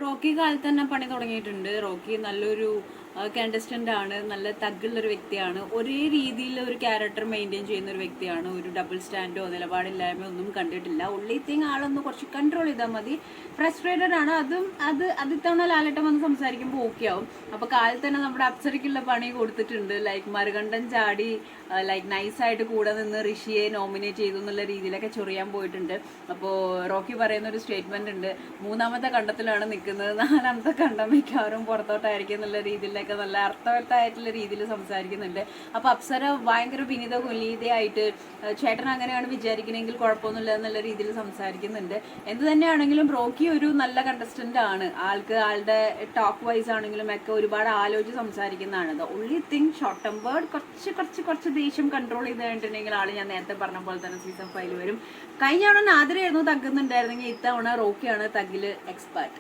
Rocky കാലത്ത് തന്നെ പണി തുടങ്ങിയിട്ടുണ്ട്. റോക്കി നല്ലൊരു കണ്ടസ്റ്റന്റ് ആണ്, നല്ല തഗ്ഗുള്ളൊരു വ്യക്തിയാണ്, ഒരേ രീതിയിൽ ഒരു ക്യാരക്ടർ മെയിൻറ്റെയിൻ ചെയ്യുന്ന ഒരു വ്യക്തിയാണ്. ഒരു ഡബിൾ സ്റ്റാൻഡോ നിലപാടില്ലായ്മയോ ഒന്നും കണ്ടിട്ടില്ല. ഉള്ളി തിങ് ആളൊന്ന് കുറച്ച് കൺട്രോൾ ചെയ്താൽ മതി. ഫ്രസ്ട്രേറ്റഡ് ആണ്, അത് ഇത്തവണ ലാലേട്ടൻ വന്ന് സംസാരിക്കുമ്പോൾ ഓക്കെ ആവും. അപ്പോൾ കാലത്ത് തന്നെ നമ്മുടെ അപ്സരയ്ക്കുള്ള പണി കൊടുത്തിട്ടുണ്ട്. ലൈക്ക് മറുകണ്ഠൻ ചാടി ലൈക്ക് നൈസായിട്ട് കൂടെ നിന്ന് ഋഷിയെ നോമിനേറ്റ് ചെയ്തു എന്നുള്ള രീതിയിലൊക്കെ ചൊറിയാൻ പോയിട്ടുണ്ട്. അപ്പോൾ റോക്കി പറയുന്ന ഒരു സ്റ്റേറ്റ്മെന്റ് ഉണ്ട്, മൂന്നാമത്തെ കണ്ടത്തിലാണ് നിൽക്കുന്നത്, നാലാമത്തെ കണ്ടം മിക്കവാറും പുറത്തോട്ടായിരിക്കും എന്നുള്ള രീതിയിലൊക്കെ നല്ല അർത്ഥവത്തായിട്ടുള്ള രീതിയിൽ സംസാരിക്കുന്നുണ്ട്. അപ്പോൾ അപ്സര ഭയങ്കര വിനീത കുലീതയായിട്ട് ചേട്ടൻ അങ്ങനെയാണ് വിചാരിക്കണമെങ്കിൽ കുഴപ്പമൊന്നുമില്ല എന്നുള്ള രീതിയിൽ സംസാരിക്കുന്നുണ്ട്. എന്ത് തന്നെയാണെങ്കിലും റോക്കി ഒരു നല്ല കണ്ടസ്റ്റന്റ് ആണ്. ആളുടെ ടോക്ക് വൈസ് ആണെങ്കിലും ഒക്കെ ഒരുപാട് ആലോചിച്ച് സംസാരിക്കുന്നതാണ്. ഉള്ളി തിങ് ഷോർട്ട് ടെമ്പേർഡ്, കുറച്ച് ദേഷ്യം കൺട്രോൾ ചെയ്ത് കഴിഞ്ഞിട്ടുണ്ടെങ്കിൽ ആള് ഞാൻ നേരത്തെ പറഞ്ഞ പോലെ തന്നെ സീസൺ 5 വരും. കഴിഞ്ഞ തവണ നാദിരയായിരുന്നു തഗ്ഗുന്നുണ്ടായിരുന്നെങ്കിൽ ഇത്തവണ റോക്കിയാണ് തഗ്ഗില് എക്സ്പേർട്ട്.